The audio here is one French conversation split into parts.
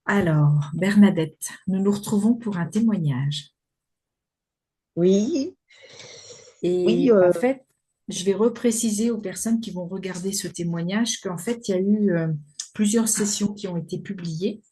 Alors, Bernadette, nous nous retrouvons pour un témoignage. Oui, oui, Et en fait, je vais repréciser aux personnes qui vont regarder ce témoignage qu'en fait, il y a eu plusieurs sessions qui ont été publiées.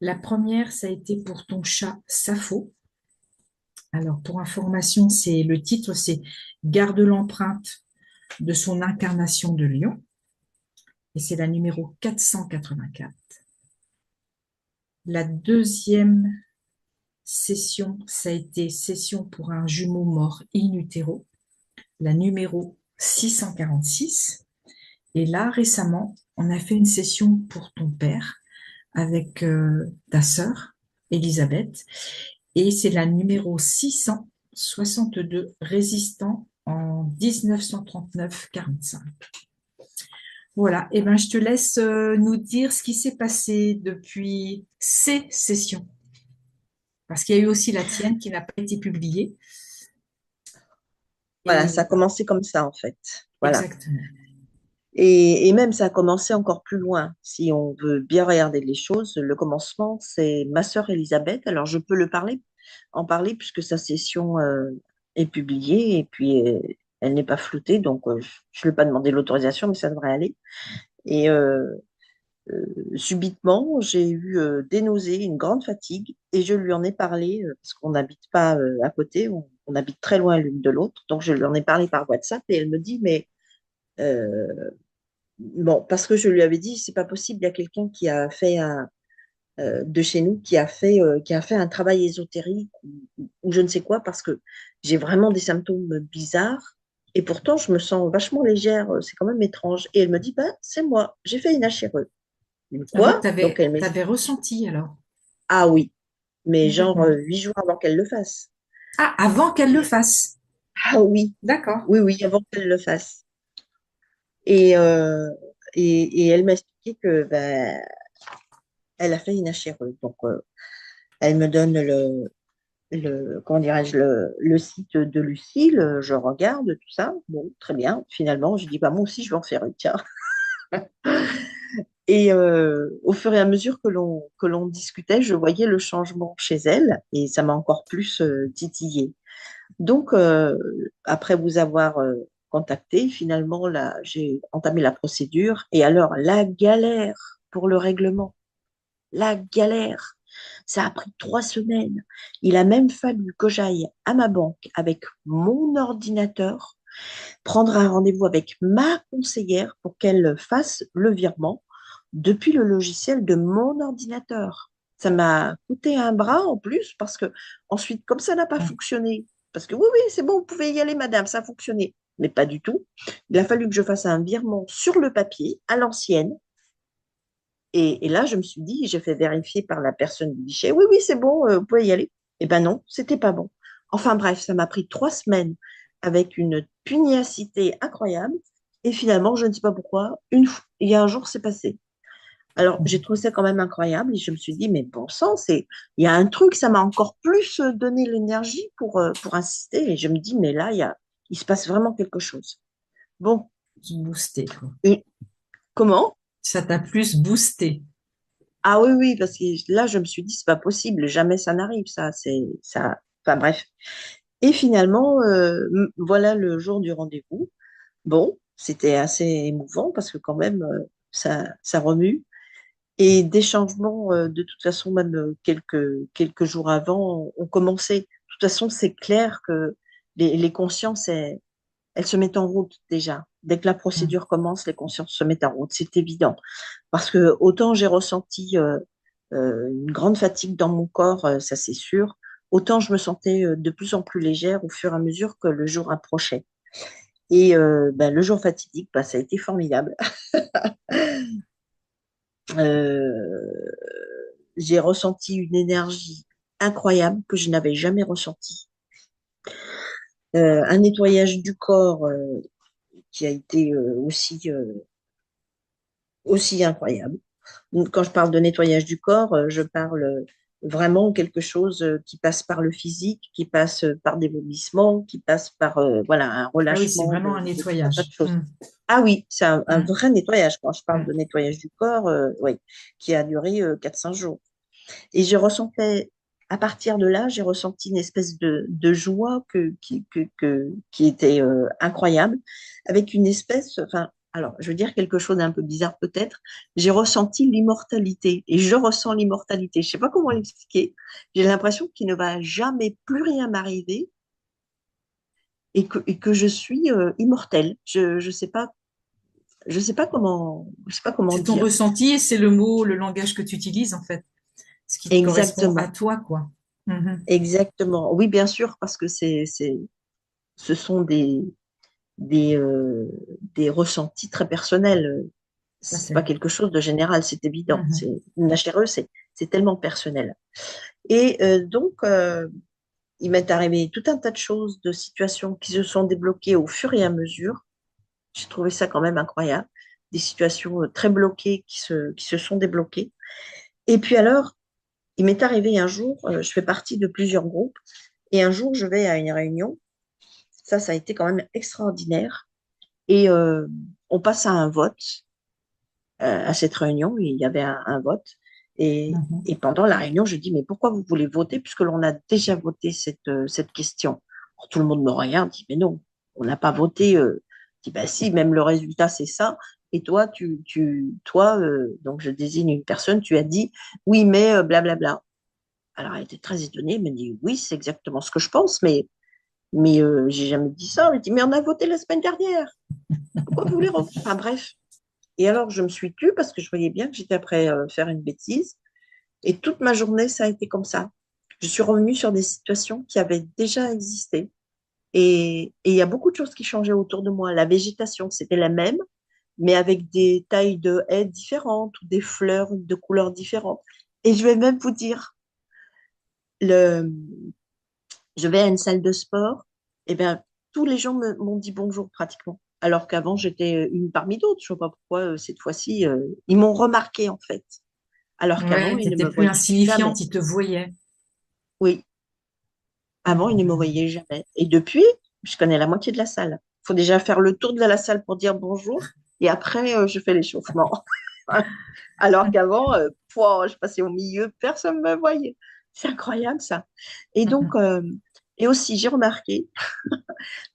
La première, ça a été pour ton chat Sappho. Alors, pour information, le titre, c'est Garde l'empreinte de son incarnation de lion. Et c'est la numéro 484. La deuxième session, ça a été session pour un jumeau mort in utero, la numéro 646. Et là, récemment, on a fait une session pour ton père avec ta sœur, Elisabeth. Et c'est la numéro 662, résistant en 1939-45. Voilà, et ben je te laisse nous dire ce qui s'est passé depuis ces sessions. Parce qu'il y a eu aussi la tienne qui n'a pas été publiée. voilà, ça Et a commencé comme ça en fait. Voilà. exactement. Et même ça a commencé encore plus loin. Si on veut bien regarder les choses, le commencement, c'est ma sœur Elisabeth. Alors je peux en parler puisque sa session est publiée et puis elle n'est pas floutée, donc je ne lui ai pas demandé l'autorisation, mais ça devrait aller. Et subitement, j'ai eu des nausées, une grande fatigue, et je lui en ai parlé parce qu'on n'habite pas à côté, on habite très loin l'une de l'autre. Donc je lui en ai parlé par WhatsApp et elle me dit, mais euh, bon, parce que je lui avais dit, c'est pas possible, il y a quelqu'un qui a fait de chez nous qui a fait un travail ésotérique ou je ne sais quoi, parce que j'ai vraiment des symptômes bizarres. Et pourtant, je me sens vachement légère, c'est quand même étrange. Et elle me dit, bah, c'est moi, j'ai fait une HRE. Ah, donc, Quoi? Donc elle tu m'explique. ressenti alors. Ah oui, mais genre Mhm. 8 jours avant qu'elle le fasse. Ah, avant qu'elle le fasse. Ah oui, D'accord. oui, oui, avant qu'elle le fasse. Et, euh, et elle m'a expliqué que ben, elle a fait une HRE. Donc, elle me donne comment dirais-je, le site de Lucille, je regarde tout ça. Bon, très bien. Finalement, je dis, bah, moi aussi, je vais en faire une, tiens. Et au fur et à mesure que l'on discutait, je voyais le changement chez elle et ça m'a encore plus titillé. Donc, après vous avoir contacté, finalement, là, j'ai entamé la procédure. Et alors, la galère pour le règlement, la galère, ça a pris 3 semaines. Il a même fallu que j'aille à ma banque avec mon ordinateur, prendre un rendez-vous avec ma conseillère pour qu'elle fasse le virement depuis le logiciel de mon ordinateur. Ça m'a coûté un bras en plus parce que ensuite, comme ça n'a pas fonctionné, parce que oui, oui, c'est bon, vous pouvez y aller, madame, ça a fonctionné, mais pas du tout. Il a fallu que je fasse un virement sur le papier à l'ancienne. Et là, je me suis dit, j'ai fait vérifier par la personne du guichet, oui, oui, c'est bon, vous pouvez y aller. Eh ben non, c'était pas bon. Enfin bref, ça m'a pris 3 semaines avec une pugnacité incroyable. Et finalement, je ne sais pas pourquoi, il y a un jour, c'est passé. Alors, j'ai trouvé ça quand même incroyable et je me suis dit, mais bon sang, il y a un truc, ça m'a encore plus donné l'énergie pour insister. Et je me dis, mais là, il se passe vraiment quelque chose. Bon, Boosté, quoi. et comment? Ça t'a plus boosté. Ah oui, oui, parce que là, je me suis dit, c'est pas possible, jamais ça n'arrive, ça, c'est ça. Enfin bref. Et finalement, voilà le jour du rendez-vous. Bon, c'était assez émouvant parce que quand même, ça remue. Et des changements, de toute façon, même quelques jours avant, ont commencé. De toute façon, c'est clair que les consciences, elles se mettent en route déjà. Dès que la Mm. procédure commence, les consciences se mettent en route, c'est évident. Parce que autant j'ai ressenti une grande fatigue dans mon corps, ça c'est sûr, autant je me sentais de plus en plus légère au fur et à mesure que le jour approchait. Et ben, le jour fatidique, ben, ça a été formidable. Euh, j'ai ressenti une énergie incroyable que je n'avais jamais ressentie. Un nettoyage du corps qui a été aussi incroyable. Quand je parle de nettoyage du corps, je parle vraiment quelque chose qui passe par le physique, qui passe par des vomissements, qui passe par voilà, un Ah oui, c'est relâchement vraiment un de tout un tas de nettoyage. choses. Mm. Ah oui, c'est un Mm. vrai nettoyage. Quand je parle de Mm. nettoyage du corps, oui, qui a duré 4-5 jours. Et je ressentais, à partir de là, j'ai ressenti une espèce de joie qui était incroyable, avec une espèce, enfin, alors, je veux dire quelque chose d'un peu bizarre peut-être, j'ai ressenti l'immortalité, et je ressens l'immortalité. Je ne sais pas comment l'expliquer. J'ai l'impression qu'il ne va jamais plus rien m'arriver et que je suis immortelle. Je sais pas comment C'est ton dire. ressenti et c'est le mot, le langage que tu utilises, en fait, ce qui te correspond à Exactement. toi, quoi. Mhm. Exactement. Oui, bien sûr, parce que ce sont des, euh, des ressentis très personnels. Tout à C'est pas fait. quelque chose de général, c'est évident. Mhm. Une HRE, c'est tellement personnel. Et il m'est arrivé tout un tas de choses, de situations qui se sont débloquées au fur et à mesure. J'ai trouvé ça quand même incroyable. Des situations très bloquées qui se sont débloquées. Et puis alors, il m'est arrivé un jour, je fais partie de plusieurs groupes, et un jour, je vais à une réunion. Ça a été quand même extraordinaire. Et on passe à un vote, à cette réunion, il y avait un vote. Mhm. Et pendant la réunion, je dis, mais pourquoi vous voulez voter puisque l'on a déjà voté cette question? Alors, tout le monde me regarde, dit, mais non, on n'a pas voté. Je dis, bah si, même le résultat, c'est ça. Et toi, donc je désigne une personne, tu as dit, oui, mais blablabla. Alors, elle était très étonnée, elle me dit, oui, c'est exactement ce que je pense, mais j'ai jamais dit ça. Elle dit, mais on a voté la semaine dernière. Pourquoi vous voulez revoter? Enfin bref. Et alors, je me suis tue parce que je voyais bien que j'étais après faire une bêtise. Et toute ma journée, ça a été comme ça. Je suis revenue sur des situations qui avaient déjà existé. Et il y a beaucoup de choses qui changeaient autour de moi. La végétation, c'était la même, mais avec des tailles de haies différentes ou des fleurs de couleurs différentes. Et je vais même vous dire, le, je vais à une salle de sport, et bien, tous les gens m'ont dit bonjour pratiquement. Alors qu'avant, j'étais une parmi d'autres. Je ne sais pas pourquoi, cette fois-ci, ils m'ont remarqué en fait. Alors qu'avant, Ouais, ils ne t'étais me plus voyaient jamais. insignifiante, ils te voyaient. Oui, avant, ils ne me Mhm. voyaient jamais. Et depuis, je connais la moitié de la salle. Il faut déjà faire le tour de la salle pour dire bonjour. Et après, je fais l'échauffement. Alors qu'avant, pouah, je passais au milieu, personne ne me voyait. C'est incroyable ça. Et donc, Mhm. et aussi, j'ai remarqué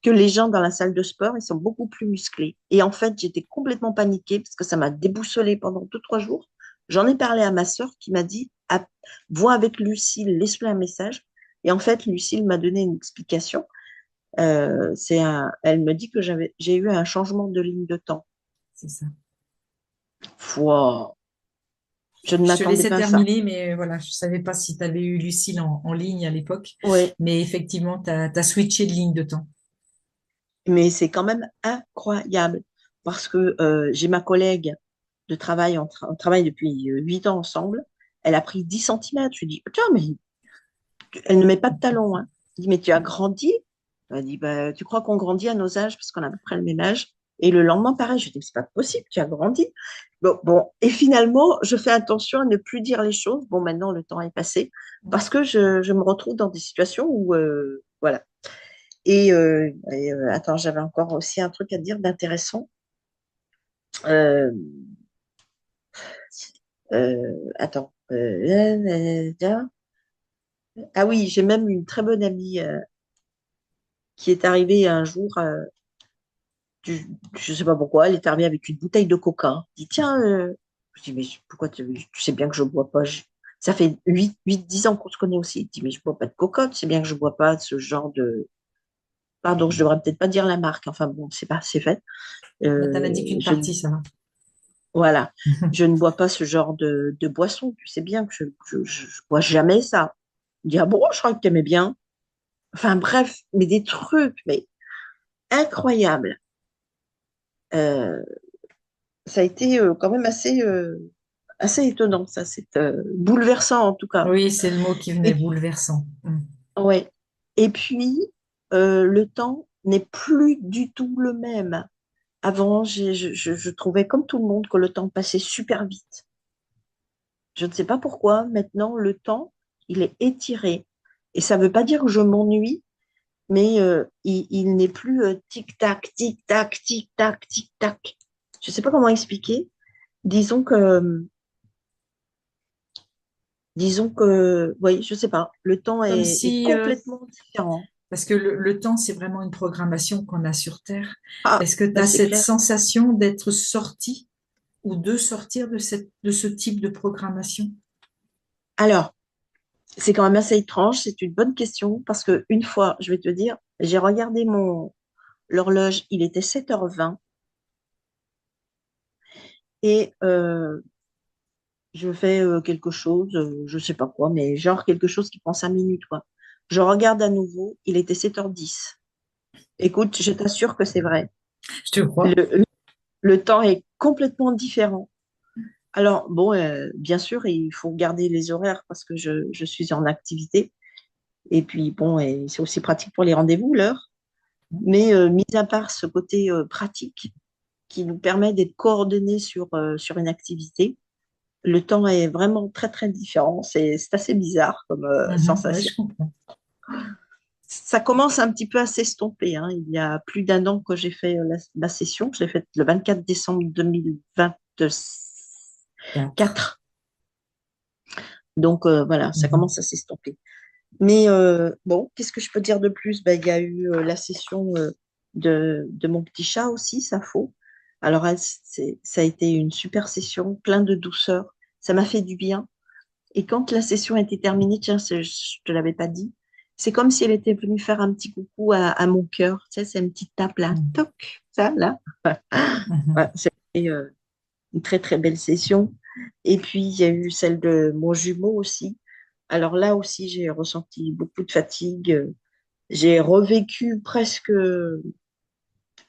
que les gens dans la salle de sport, ils sont beaucoup plus musclés. Et en fait, j'étais complètement paniquée parce que ça m'a déboussolée pendant 2, 3 jours. J'en ai parlé à ma sœur qui m'a dit, ah, vois avec Lucille, laisse-lui un message. Et en fait, Lucille m'a donné une explication. Elle me dit que j'ai eu un changement de ligne de temps. C'est ça. Wow, je ne Je te m'attendais laissais pas à ça. terminer, mais voilà, je savais pas si tu avais eu Lucille en ligne à l'époque, Oui, mais effectivement, tu as switché de ligne de temps. mais c'est quand même incroyable parce que j'ai ma collègue de travail, on travaille depuis 8 ans ensemble. Elle a pris 10 centimètres. Je lui dis, tiens, mais elle ne met pas de talons, hein. Je dis, mais tu as grandi? Elle dit, bah, tu crois qu'on grandit à nos âges parce qu'on a à peu près le même âge? Et le lendemain, pareil, je dis, mais c'est pas possible, tu as grandi. Bon, et finalement, je fais attention à ne plus dire les choses. Bon, maintenant, le temps est passé parce que je me retrouve dans des situations où, voilà. Attends, j'avais encore aussi un truc à dire d'intéressant. Euh, Attends. Ah oui, j'ai même une très bonne amie qui est arrivée un jour, je ne sais pas pourquoi, elle est arrivée avec une bouteille de coca. Elle dit, tiens, je dis, mais pourquoi tu sais bien que je ne bois pas. Ça fait 8, 10 ans qu'on se connaît aussi. Elle dit, mais je ne bois pas de coca, tu sais bien que je ne bois pas ce genre de... Pardon, je ne devrais peut-être pas dire la marque. Enfin bon, c'est pas, c'est fait. Mais t'en Euh, as dit qu'une je, partie, ça va. voilà, je ne bois pas ce genre de boisson. Tu sais bien que je bois jamais ça. Elle dit, ah bon, je crois que tu aimais bien. Enfin bref, mais des trucs, mais incroyables. Euh, Ça a été quand même assez étonnant, ça, c'est bouleversant en tout cas. Oui, c'est le mot qui venait, Et bouleversant. Mm. ouais. Et puis le temps n'est plus du tout le même. Avant, je trouvais comme tout le monde que le temps passait super vite. Je ne sais pas pourquoi. Maintenant, le temps, il est étiré. Et ça ne veut pas dire que je m'ennuie, mais il n'est plus tic-tac, tic-tac, tic-tac, tic-tac. Je ne sais pas comment expliquer. Disons que disons que, oui, je sais pas, le temps Comme est si, complètement différent. parce que le temps, c'est vraiment une programmation qu'on a sur Terre. Ah, Est-ce que tu bah as c'est cette clair. sensation d'être sorti ou de sortir de ce type de programmation? Alors, c'est quand même assez étrange, c'est une bonne question, parce que une fois, je vais te dire, j'ai regardé l'horloge, il était 7h20 et je fais quelque chose, je sais pas quoi, mais genre quelque chose qui prend 5 minutes, quoi. Je regarde à nouveau, il était 7h10. Écoute, je t'assure que c'est vrai. Je te crois. Le, le temps est complètement différent. Alors, bon, bien sûr, il faut garder les horaires parce que je suis en activité. Et puis, bon, et c'est aussi pratique pour les rendez-vous, l'heure. Mais mis à part ce côté pratique qui nous permet d'être coordonnés sur une activité, le temps est vraiment très, très différent. C'est assez bizarre comme Mhm, ouais, sensation. je comprends. Ça commence un petit peu à s'estomper, hein. Il y a plus d'un an que j'ai fait la session. Je l'ai faite le 24 décembre 2024. 4. Donc voilà, ça commence à s'estomper. Mais bon, qu'est-ce que je peux dire de plus? Ben, il y a eu la session de mon petit chat aussi, Safo. Alors, ça a été une super session, plein de douceur. Ça m'a fait du bien. Et quand la session a été terminée, tiens, je te l'avais pas dit, c'est comme si elle était venue faire un petit coucou à mon cœur. Tu sais, c'est une petite tape là, toc, ça, là. Ouais, c'était une très, très belle session. Et puis, il y a eu celle de mon jumeau aussi. Alors là aussi, j'ai ressenti beaucoup de fatigue. J'ai revécu presque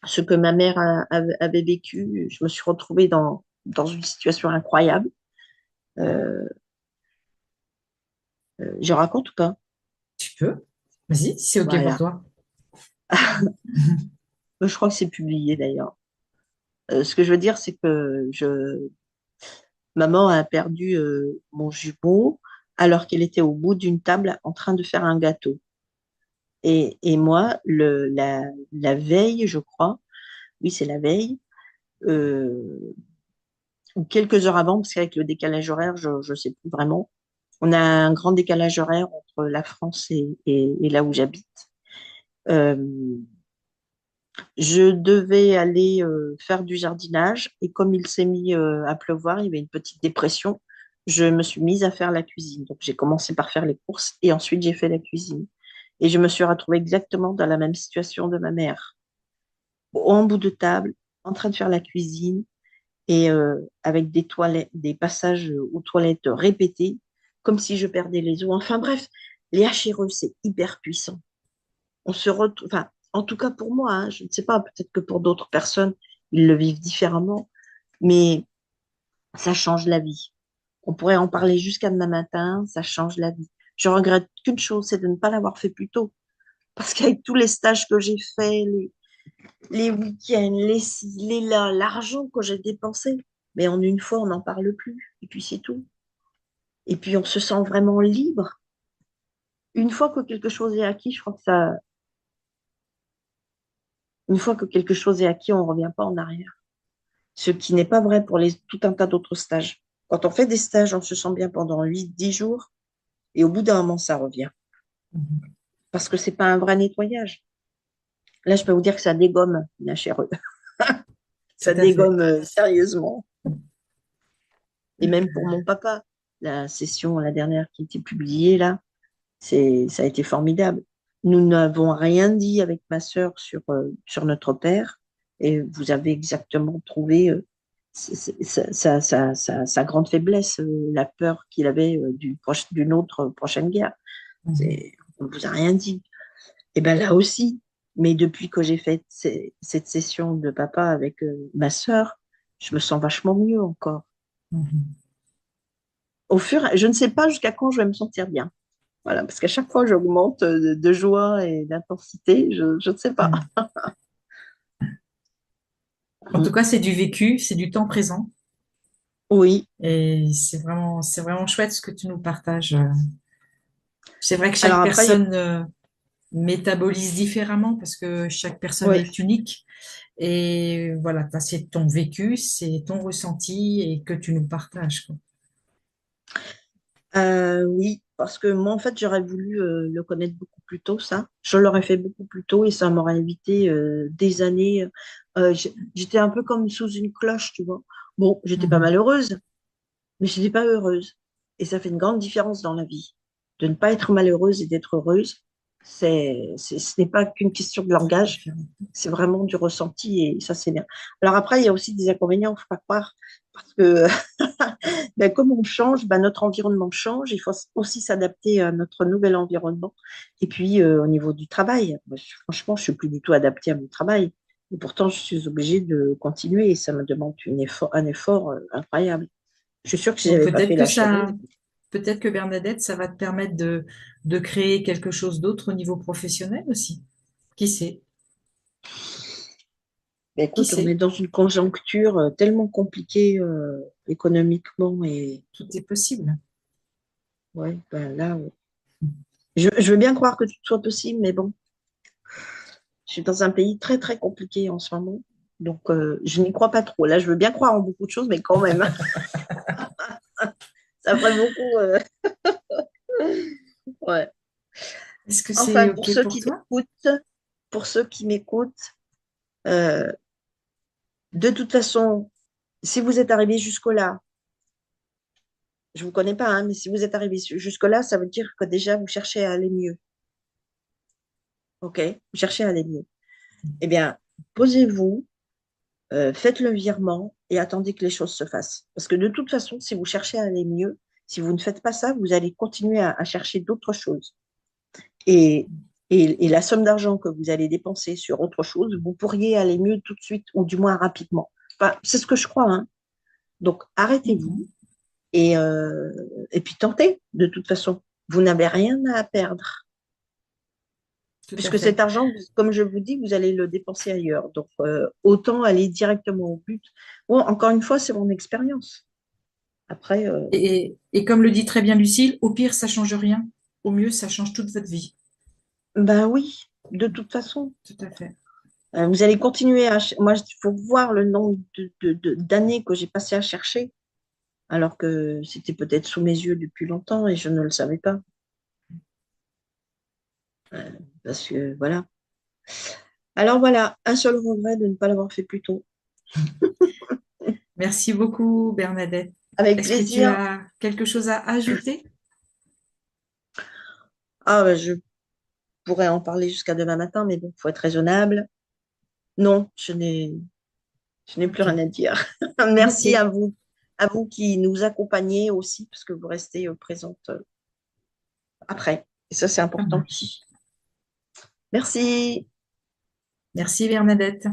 ce que ma mère avait vécu. Je me suis retrouvée dans une situation incroyable. Euh, je raconte ou pas? Tu peux? Vas-y, si c'est OK pour Voilà. toi. Je crois que c'est publié d'ailleurs. Ce que je veux dire, c'est que maman a perdu mon jumeau alors qu'elle était au bout d'une table en train de faire un gâteau. Et moi, la veille, je crois, oui, c'est la veille, euh, ou quelques heures avant, parce qu'avec le décalage horaire, je ne sais plus vraiment. On a un grand décalage horaire entre la France et là où j'habite. Euh, je devais aller faire du jardinage et comme il s'est mis à pleuvoir, il y avait une petite dépression, je me suis mise à faire la cuisine. Donc j'ai commencé par faire les courses et ensuite j'ai fait la cuisine. Et je me suis retrouvée exactement dans la même situation de ma mère, en bout de table, en train de faire la cuisine et avec des toilettes, des passages aux toilettes répétés, comme si je perdais les os. Enfin bref, les HRE, c'est hyper puissant. On se retrouve, enfin, en tout cas pour moi, hein, je ne sais pas, peut-être que pour d'autres personnes, ils le vivent différemment, mais ça change la vie. On pourrait en parler jusqu'à demain matin, ça change la vie. Je regrette qu'une chose, c'est de ne pas l'avoir fait plus tôt. Parce qu'avec tous les stages que j'ai faits, les week-ends, les ci, les là, l'argent que j'ai dépensé, mais en une fois, on n'en parle plus. Et puis c'est tout. Et puis on se sent vraiment libre. Une fois que quelque chose est acquis, je crois que ça, une fois que quelque chose est acquis, on ne revient pas en arrière. Ce qui n'est pas vrai pour tout un tas d'autres stages. Quand on fait des stages, on se sent bien pendant 8, 10 jours et au bout d'un moment, ça revient. Parce que c'est pas un vrai nettoyage. Là, je peux vous dire que ça dégomme la HRE. Tout Ça à fait. dégomme sérieusement. Et même pour mon papa, la session, la dernière qui a été publiée là, ça a été formidable. Nous n'avons rien dit avec ma sœur sur notre père et vous avez exactement trouvé sa grande faiblesse, la peur qu'il avait d'une autre prochaine guerre. On ne vous a rien dit. Et bien là aussi, mais depuis que j'ai fait cette session de papa avec ma sœur, je me sens vachement mieux encore. Je ne sais pas jusqu'à quand je vais me sentir bien. Voilà, parce qu'à chaque fois, j'augmente de joie et d'intensité. Je ne sais pas. En tout cas, c'est du vécu, c'est du temps présent. Oui. Et c'est vraiment chouette ce que tu nous partages. C'est vrai que Alors chaque après, personne métabolise différemment parce que chaque personne oui. est unique. Et voilà, c'est ton vécu, c'est ton ressenti et que tu nous partages, quoi. Oui, parce que moi, en fait, j'aurais voulu le connaître beaucoup plus tôt, ça. Je l'aurais fait beaucoup plus tôt et ça m'aurait évité des années. J'étais un peu comme sous une cloche, tu vois. Bon, j'étais pas Mhm. malheureuse, mais je n'étais pas heureuse. Et ça fait une grande différence dans la vie. De ne pas être malheureuse et d'être heureuse, ce n'est pas qu'une question de C'est langage, différent. c'est vraiment du ressenti et ça, c'est bien. Alors après, il y a aussi des inconvénients, il ne faut pas croire, parce que ben, comme on change, ben, notre environnement change, il faut aussi s'adapter à notre nouvel environnement. Et puis, au niveau du travail, moi, franchement, je ne suis plus du tout adaptée à mon travail. Et pourtant, je suis obligée de continuer et ça me demande un effort incroyable. Je suis sûre que si je Donc n'avais pas fait la chaîne, peut-être que Bernadette, ça va te permettre de créer quelque chose d'autre au niveau professionnel aussi. Qui sait? ben, Qui écoute, on est sait? dans une conjoncture tellement compliquée économiquement et Tout est possible. ouais, ben là, je veux bien croire que tout soit possible, mais bon, je suis dans un pays très très compliqué en ce moment, donc je n'y crois pas trop. Là, je veux bien croire en beaucoup de choses, mais quand même, ça ferait beaucoup. Ouais. Est-ce que c'est Enfin, OK pour toi? pour ceux qui m'écoutent, euh, de toute façon, si vous êtes arrivé jusque-là, je ne vous connais pas, hein, mais si vous êtes arrivé jusque-là, ça veut dire que déjà vous cherchez à aller mieux. OK? Vous cherchez à aller mieux. Eh bien, posez-vous, faites le virement et attendez que les choses se fassent. Parce que de toute façon, si vous cherchez à aller mieux, si vous ne faites pas ça, vous allez continuer à chercher d'autres choses. Et, et la somme d'argent que vous allez dépenser sur autre chose, vous pourriez aller mieux tout de suite ou du moins rapidement. Enfin, c'est ce que je crois, hein. Donc, arrêtez-vous Mhm. et, et puis tentez, de toute façon. Vous n'avez rien à perdre. Tout à Puisque cet fait. argent, comme je vous dis, vous allez le dépenser ailleurs. Donc, autant aller directement au but. Bon, encore une fois, c'est mon expérience. Après, Et comme le dit très bien Lucille, au pire, ça change rien. Au mieux, ça change toute votre vie. ben oui, de toute façon. Tout à fait. Vous allez continuer à... Moi, il faut voir le nombre d'années que j'ai passé à chercher, alors que c'était peut-être sous mes yeux depuis longtemps et je ne le savais pas. Euh, Parce que, voilà. Alors voilà, un seul regret de ne pas l'avoir fait plus tôt. Merci beaucoup, Bernadette. Avec Est-ce que tu plaisir. as quelque chose à ajouter? Ah, ben, je pourrais en parler jusqu'à demain matin, mais bon, il faut être raisonnable. Non, je n'ai plus Ok. rien à dire. Ok. Merci à vous qui nous accompagnez aussi, parce que vous restez présente après. Et ça, c'est Ça important marche. aussi. Merci. Merci, Bernadette.